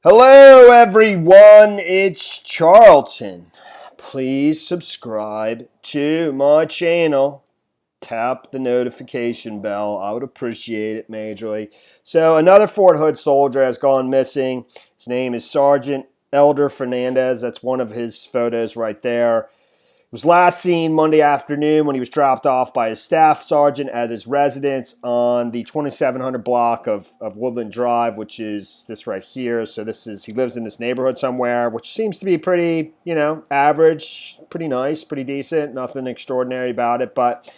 Hello, everyone. It's Charlton. Please subscribe to my channel. Tap the notification bell. I would appreciate it majorly. So, another Fort Hood soldier has gone missing. His name is Sergeant Elder Fernandez. That's one of his photos right there. Was last seen Monday afternoon when he was dropped off by his staff sergeant at his residence on the 2700 block of Woodland Drive, which is this right here. So he lives in this neighborhood somewhere, which seems to be pretty, average, pretty nice, pretty decent, nothing extraordinary about it. But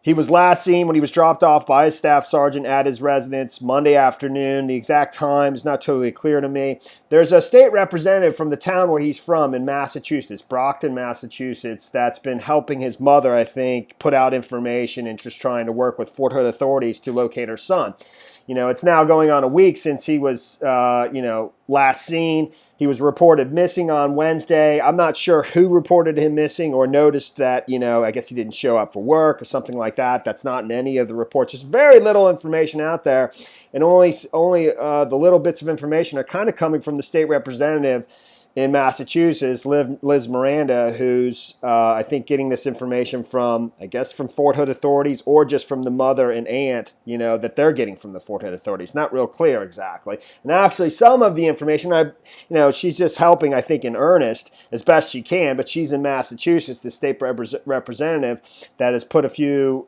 he was last seen when he was dropped off by his staff sergeant at his residence Monday afternoon. The exact time is not totally clear to me. There's a state representative from the town where he's from in Massachusetts, Brockton, Massachusetts, that's been helping his mother, I think, put out information and just trying to work with Fort Hood authorities to locate her son. It's now going on a week since he was, last seen. He was reported missing on Wednesday. I'm not sure who reported him missing or noticed that, I guess he didn't show up for work or something like that. That's not in any of the reports. There's very little information out there, and only the little bits of information are kind of coming from the state representative in Massachusetts, Liz Miranda, who's, I think, getting this information from, I guess, from Fort Hood authorities or just from the mother and aunt, that they're getting from the Fort Hood authorities. Not real clear exactly. And actually, some of the information, she's just helping, I think, in earnest as best she can, but she's in Massachusetts, the state representative that has put a few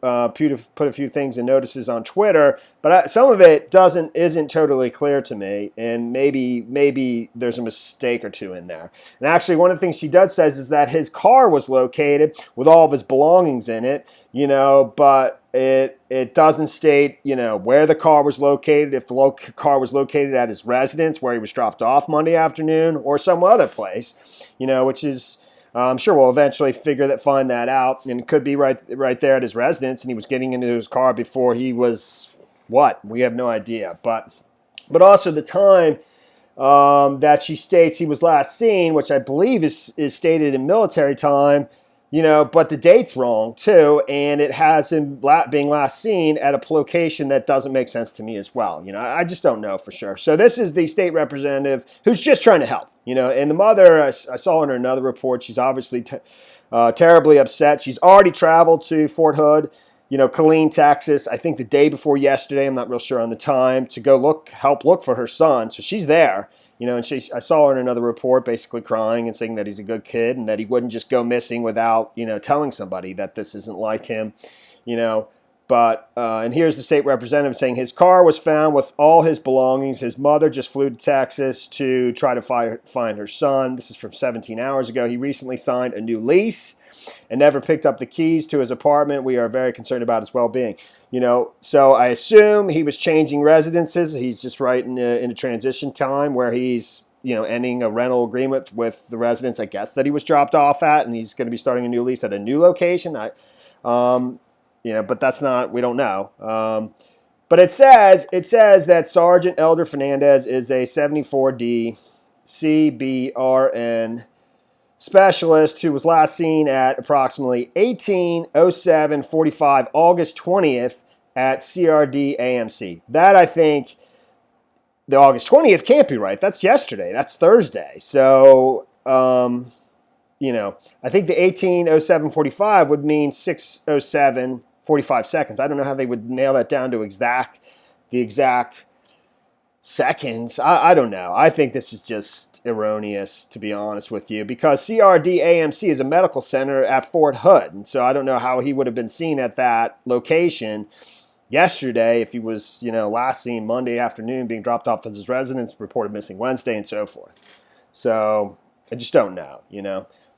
things and notices on Twitter, but some of it isn't totally clear to me, and maybe there's a mistake or two in there. And actually, one of the things she says is that his car was located with all of his belongings in it, but it doesn't state, where the car was located, if the car was located at his residence where he was dropped off Monday afternoon or some other place, which is, I'm sure we'll eventually find that out, and it could be right there at his residence, and he was getting into his car before he was what? We have no idea. But also the time that she states he was last seen, which I believe is stated in military time, but the date's wrong too, and it has him being last seen at a location that doesn't make sense to me as well. I just don't know for sure. So this is the state representative who's just trying to help, and the mother, I saw in another report, she's obviously terribly upset. She's already traveled to Fort Hood, Killeen, Texas, I think the day before yesterday, I'm not real sure on the time, to go help look for her son. So she's there, and I saw her in another report basically crying and saying that he's a good kid and that he wouldn't just go missing without, telling somebody that this isn't like him, But, and here's the state representative saying his car was found with all his belongings. His mother just flew to Texas to try to find her son. This is from 17 hours ago. He recently signed a new lease and never picked up the keys to his apartment. We are very concerned about his well-being. So I assume he was changing residences. He's just right in a transition time where he's, ending a rental agreement with the residence, I guess, that he was dropped off at, and he's going to be starting a new lease at a new location. But that's not, we don't know. But it says that Sergeant Elder Fernandez is a 74D CBRN specialist who was last seen at approximately 18:07:45 August 20th at CRD AMC. That, I think, the August 20th can't be right. That's yesterday. That's Thursday. So, I think the 18:07:45 would mean 6:07:45 seconds. I don't know how they would nail that down to the exact seconds. I don't know. I think this is just erroneous, to be honest with you, because CRD AMC is a medical center at Fort Hood. And so I don't know how he would have been seen at that location yesterday if he was, last seen Monday afternoon being dropped off at his residence, reported missing Wednesday, and so forth. So I just don't know,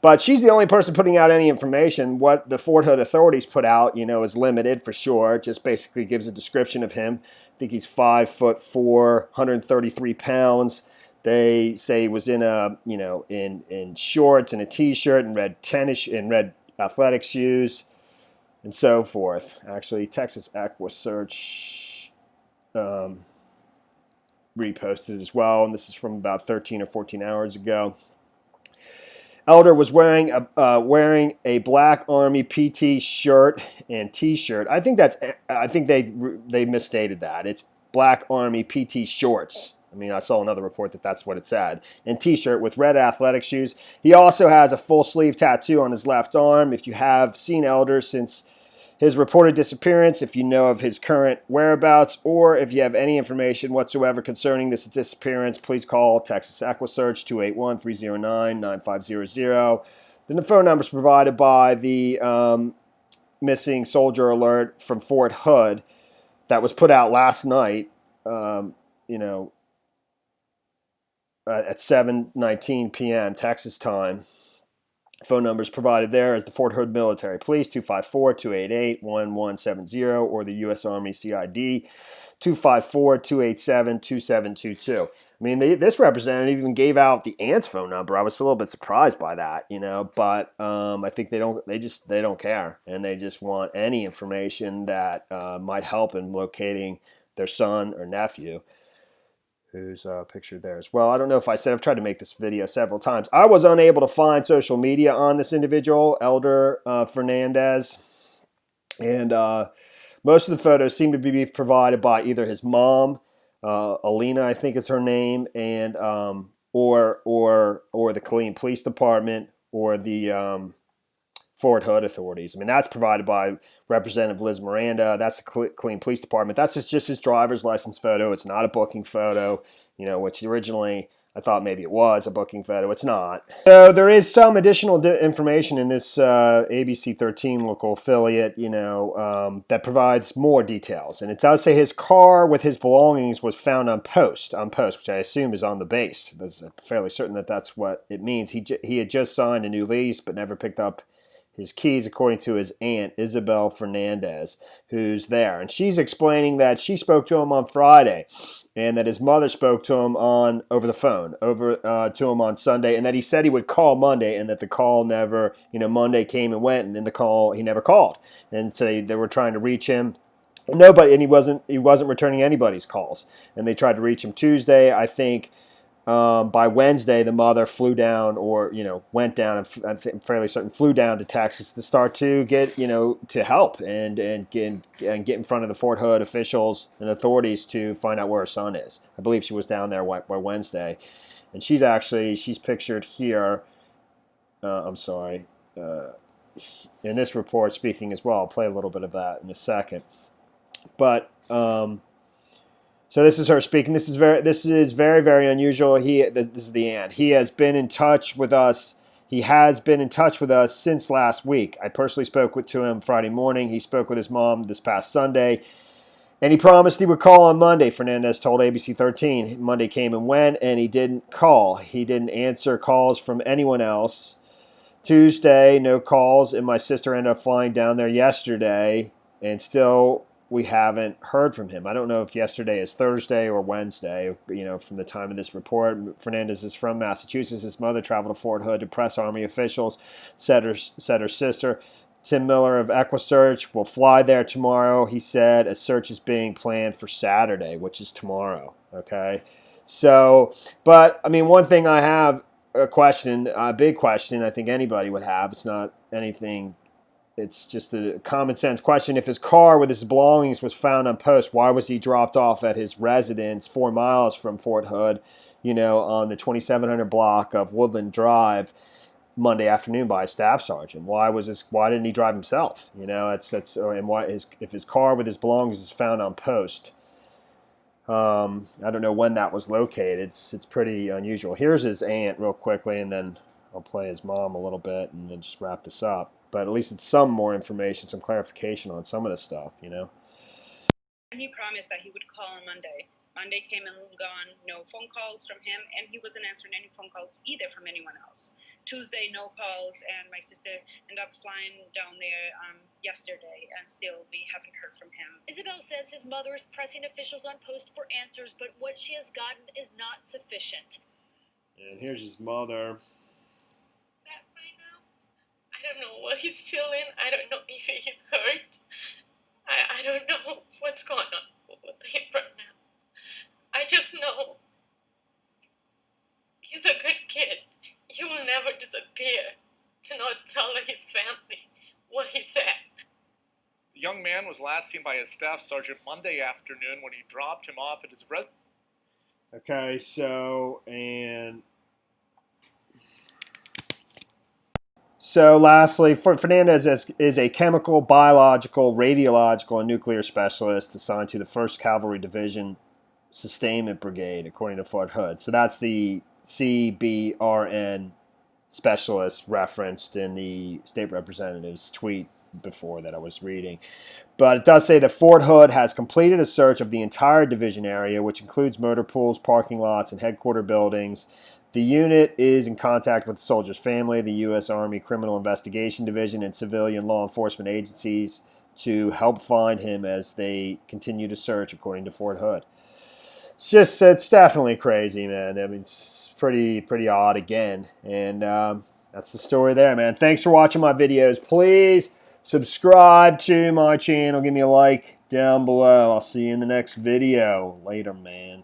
But she's the only person putting out any information. What the Fort Hood authorities put out, is limited for sure. It just basically gives a description of him. I think he's 5'4", 133 pounds. They say he was in in shorts and a t-shirt and red athletic shoes and so forth. Actually, Texas EquuSearch reposted as well, and this is from about 13 or 14 hours ago. Elder was wearing a black Army PT shirt and T-shirt. I think they misstated that. It's black Army PT shorts I mean, I saw another report that that's what it said. And t-shirt with red athletic shoes. He also has a full sleeve tattoo on his left arm. If you have seen Elder since his reported disappearance, if you know of his current whereabouts, or if you have any information whatsoever concerning this disappearance, please call Texas EquuSearch 281-309-9500. Then the phone number is provided by the missing soldier alert from Fort Hood that was put out last night, at 7:19 p.m. Texas time. Phone numbers provided there is the Fort Hood Military Police, 254-288-1170, or the U.S. Army CID, 254-287-2722. I mean, this representative even gave out the aunt's phone number. I was a little bit surprised by that, but I think they don't care, and they just want any information that might help in locating their son or nephew, who's pictured there as well. I don't know if I said, I've tried to make this video several times. I was unable to find social media on this individual, Elder Fernandez. And most of the photos seem to be provided by either his mom, Alina, I think is her name, and or the Killeen Police Department, or the Fort Hood authorities. I mean, that's provided by Representative Liz Miranda. That's the Killeen Police Department. That's just his driver's license photo. It's not a booking photo, which originally I thought maybe it was a booking photo. It's not. So there is some additional information in this ABC 13 local affiliate, that provides more details. And it does say his car with his belongings was found on post, which I assume is on the base. That's fairly certain that that's what it means. He had just signed a new lease, but never picked up his keys, according to his aunt, Isabel Fernandez, who's there. And she's explaining that she spoke to him on Friday, and that his mother spoke to him over the phone, to him on Sunday, and that he said he would call Monday, and that the call never, Monday came and went, and then he never called. And so they were trying to reach him. Nobody, and he wasn't returning anybody's calls. And they tried to reach him Tuesday, I think. By Wednesday, the mother flew down, or went down. I'm fairly certain flew down to Texas to start to get to help and get in front of the Fort Hood officials and authorities to find out where her son is. I believe she was down there by Wednesday, and she's pictured here. I'm sorry, in this report speaking as well. I'll play a little bit of that in a second, but. So this is her speaking. This is very, very unusual. This is the aunt. He has been in touch with us. He has been in touch with us since last week. I personally spoke to him Friday morning. He spoke with his mom this past Sunday, and he promised he would call on Monday. Fernandes told ABC 13. Monday came and went, and he didn't call. He didn't answer calls from anyone else. Tuesday, no calls, and my sister ended up flying down there yesterday, and still we haven't heard from him. I don't know if yesterday is Thursday or Wednesday, from the time of this report. Fernandes is from Massachusetts. His mother traveled to Fort Hood to press Army officials, said her sister. Tim Miller of EquuSearch will fly there tomorrow. He said a search is being planned for Saturday, which is tomorrow. Okay. So, but, I mean, one thing I have a big question I think anybody would have. It's not anything. It's just a common sense question. If his car with his belongings was found on post, why was he dropped off at his residence 4 miles from Fort Hood, on the 2700 block of Woodland Drive Monday afternoon by a staff sergeant? Why didn't he drive himself? If his car with his belongings was found on post, I don't know when that was located. It's pretty unusual. Here's his aunt real quickly, and then I'll play his mom a little bit and then just wrap this up. But at least it's some more information, some clarification on some of the stuff, And he promised that he would call on Monday. Monday came and gone, no phone calls from him, and he wasn't answering any phone calls either from anyone else. Tuesday, no calls, and my sister ended up flying down there yesterday, and still we haven't heard from him. Isabel says his mother is pressing officials on post for answers, but what she has gotten is not sufficient. And here's his mother. I don't know what he's feeling. I don't know if he's hurt. I don't know what's going on with him right now. I just know he's a good kid. He will never disappear. To not tell his family what he said. The young man was last seen by his staff sergeant Monday afternoon when he dropped him off at his residence. Okay, so lastly, Fernandez is a chemical, biological, radiological, and nuclear specialist assigned to the 1st Cavalry Division Sustainment Brigade, according to Fort Hood. So that's the CBRN specialist referenced in the state representative's tweet before that I was reading. But it does say that Fort Hood has completed a search of the entire division area, which includes motor pools, parking lots, and headquarter buildings. The unit is in contact with the soldier's family, the U.S. Army Criminal Investigation Division, and civilian law enforcement agencies to help find him as they continue to search, according to Fort Hood. It's definitely crazy, man. I mean, it's pretty odd again. And that's the story there, man. Thanks for watching my videos. Please subscribe to my channel. Give me a like down below. I'll see you in the next video. Later, man.